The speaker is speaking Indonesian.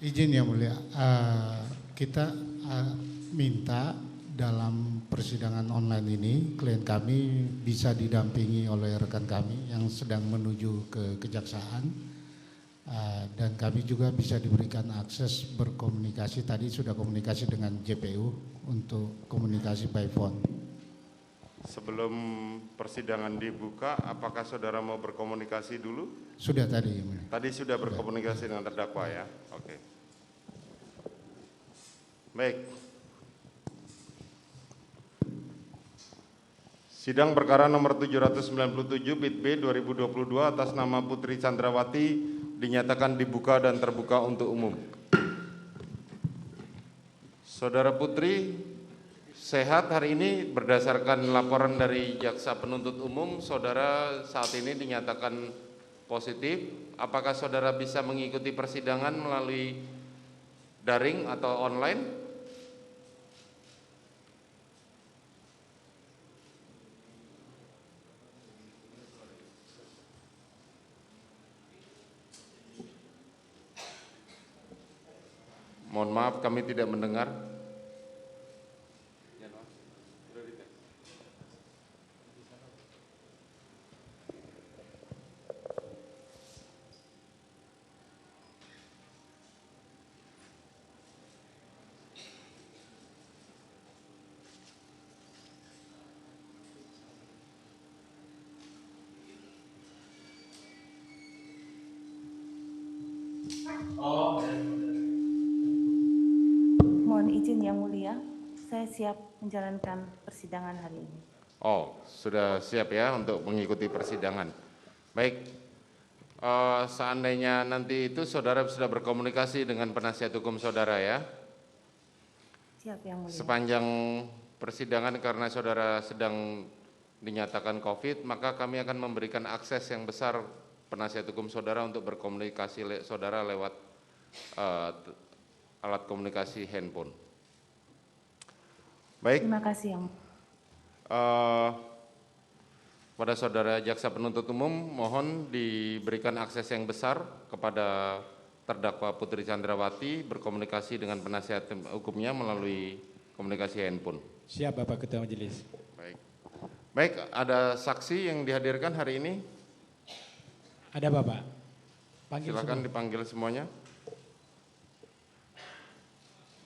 Izin yang mulia, kita minta dalam persidangan online ini klien kami bisa didampingi oleh rekan kami yang sedang menuju ke kejaksaan, dan kami juga bisa diberikan akses berkomunikasi. Tadi sudah komunikasi dengan JPU untuk komunikasi by phone. Sebelum persidangan dibuka, apakah saudara mau berkomunikasi dulu? Sudah tadi yang mulia. Tadi sudah berkomunikasi dengan terdakwa ya? Oke. Baik. Sidang perkara nomor 797 Bit B 2022 atas nama Putri Chandrawati dinyatakan dibuka dan terbuka untuk umum. Saudara Putri, sehat hari ini berdasarkan laporan dari Jaksa Penuntut Umum, saudara saat ini dinyatakan positif. Apakah saudara bisa mengikuti persidangan melalui daring atau online? Mohon maaf, kami tidak mendengar. Mohon izin yang mulia, saya siap menjalankan persidangan hari ini. Oh, sudah siap ya untuk mengikuti persidangan. Baik, seandainya nanti itu saudara sudah berkomunikasi dengan penasihat hukum saudara ya? Siap yang mulia. Sepanjang persidangan karena saudara sedang dinyatakan COVID, maka kami akan memberikan akses yang besar penasihat hukum saudara untuk berkomunikasi saudara lewat alat komunikasi handphone. Baik. Terima kasih yang pada saudara Jaksa Penuntut Umum, mohon diberikan akses yang besar kepada terdakwa Putri Chandrawati berkomunikasi dengan penasihat hukumnya melalui komunikasi handphone. Siap Bapak Ketua Majelis. Baik, ada saksi yang dihadirkan hari ini? Ada Bapak. Silakan dipanggil semuanya.